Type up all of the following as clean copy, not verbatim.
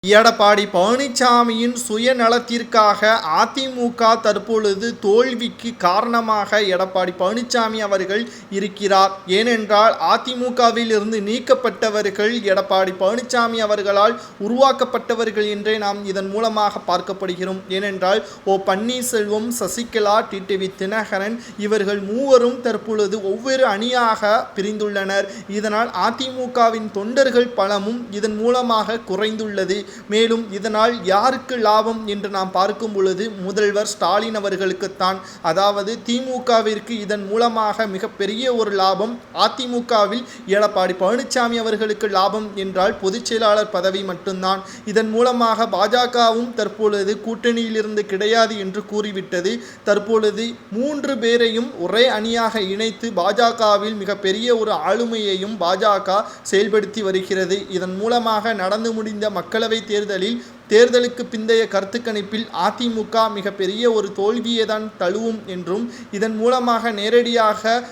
எடப்பாடி பழனிசாமியின் சுயநலத்திற்காக அதிமுக தற்பொழுது தோல்விக்கு காரணமாக எடப்பாடி பழனிசாமி அவர்கள் இருக்கிறார். ஏனென்றால் அதிமுகவில் இருந்து நீக்கப்பட்டவர்கள் எடப்பாடி பழனிசாமி அவர்களால் உருவாக்கப்பட்டவர்கள் என்றே நாம் இதன் மூலமாக பார்க்கப்படுகிறோம். ஏனென்றால் பன்னீர்செல்வம், சசிகலா, டிடிவி தினகரன் இவர்கள் மூவரும் தற்பொழுது ஒவ்வொரு அணியாக பிரிந்துள்ளனர். இதனால் அதிமுகவின் தொண்டர்கள் பலமும் இதன் மூலமாக குறைந்துள்ளது. மேலும் இதனால் யாருக்கு லாபம் என்று நாம் பார்க்கும் பொழுது முதல்வர் ஸ்டாலின் அவர்களுக்குத்தான். அதாவது திமுகவிற்கு இதன் மூலமாக மிகப்பெரிய ஒரு லாபம், அதிமுகவில் எடப்பாடி பழனிசாமி அவர்களுக்கு லாபம் என்றால் பொதுச் செயலாளர் பதவி மட்டும்தான். இதன் மூலமாக பாஜகவும் தற்பொழுது கூட்டணியிலிருந்து கிடையாது என்று கூறிவிட்டது. தற்பொழுது 3 பேரையும் ஒரே அணியாக இணைத்து பாஜகவில் மிகப்பெரிய ஒரு ஆளுமையையும் பாஜக செயல்படுத்தி வருகிறது. இதன் மூலமாக நடந்து முடிந்த மக்களவை தேர்தலுக்கு பிந்தைய கருத்து கணிப்பில் அதிமுக மிகப்பெரிய ஒரு தோல்வியை தான் தழுவும் என்றும், இதன் மூலமாக நேரடியாக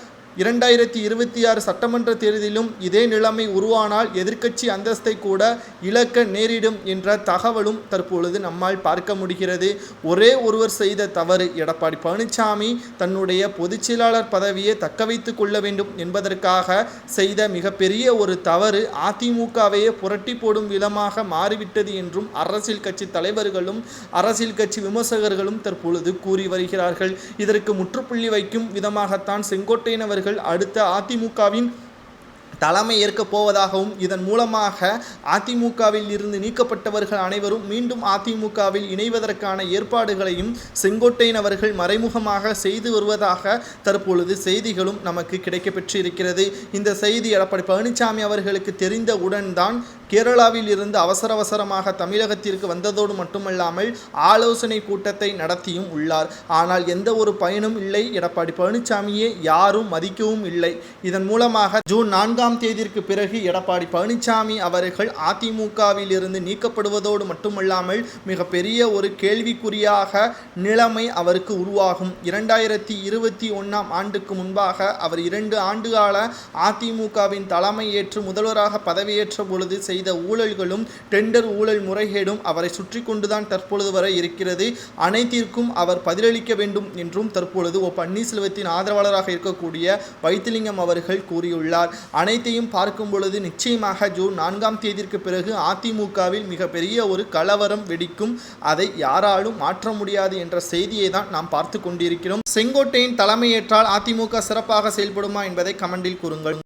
2026 சட்டமன்ற தேர்தலிலும் இதே நிலைமை உருவானால் எதிர்க்கட்சி அந்தஸ்தை கூட இழக்க நேரிடும் என்ற தகவலும் தற்பொழுது நம்மால் பார்க்க முடிகிறது. ஒரே ஒருவர் செய்த தவறு, எடப்பாடி பழனிசாமி தன்னுடைய பொதுச் செயலாளர் பதவியை தக்க வைத்துக் கொள்ள வேண்டும் என்பதற்காக செய்த மிகப்பெரிய ஒரு தவறு அதிமுகவையே புரட்டி போடும் விதமாக மாறிவிட்டது என்றும் அரசியல் கட்சி தலைவர்களும் அரசியல் கட்சி விமர்சகர்களும் தற்பொழுது கூறி வருகிறார்கள். இதற்கு முற்றுப்புள்ளி வைக்கும் விதமாகத்தான் செங்கோட்டையன் அவர்கள் அடுத்த அதிமுகவின் தலைமை ஏற்கப் போவதாகவும், இதன் மூலமாக அதிமுகவில் இருந்து நீக்கப்பட்டவர்கள் அனைவரும் மீண்டும் அதிமுகவில் இணைவதற்கான ஏற்பாடுகளையும் செங்கோட்டையன் அவர்கள் மறைமுகமாக செய்து வருவதாக தற்பொழுது செய்திகளும் நமக்கு கிடைக்கப்பெற்றிருக்கிறது. இந்த செய்தி எடப்பாடி பழனிசாமி அவர்களுக்கு தெரிந்தவுடன் தான் கேரளாவில் இருந்து அவசரமாக தமிழகத்திற்கு வந்ததோடு மட்டுமல்லாமல் ஆலோசனை கூட்டத்தை நடத்தியும் உள்ளார். ஆனால் எந்த ஒரு பயனும் இல்லை. எடப்பாடி பழனிசாமியை யாரும் மதிக்கவும் இல்லை. இதன் மூலமாக ஜூன் 4 தேதிக்கு பிறகு எடப்பாடி பழனிசாமி அவர்கள் அதிமுகவில் இருந்து நீக்கப்படுவதோடு மட்டுமல்லாமல் மிகப்பெரிய ஒரு கேள்விக்குறியாக நிலைமை அவருக்கு உருவாகும். 2021 ஆண்டுக்கு முன்பாக அவர் 2 ஆண்டுகால அதிமுகவின் தலைமை ஏற்று முதல்வராக பதவியேற்ற பொழுது செய்த ஊழல்களும் டெண்டர் ஊழல் முறைகேடும் அவரை சுற்றி கொண்டுதான் தற்பொழுது வரை இருக்கிறது. அனைத்திற்கும் அவர் பதிலளிக்க வேண்டும் என்றும் தற்பொழுது பன்னீர்செல்வத்தின் ஆதரவாளராக இருக்கக்கூடிய வைத்திலிங்கம் அவர்கள் கூறியுள்ளார். அனைத்தையும் பார்க்கும் பொழுது நிச்சயமாக ஜூன் 4 தேதிக்கு பிறகு அதிமுகவில் மிகப்பெரிய ஒரு கலவரம் வெடிக்கும். அதை யாராலும் மாற்ற முடியாது என்ற செய்தியை தான் நாம் பார்த்து கொண்டிருக்கிறோம். செங்கோட்டையன் தலைமையேற்றால் அதிமுக சிறப்பாக செயல்படுமா என்பதை கமெண்டில் கூறுங்கள்.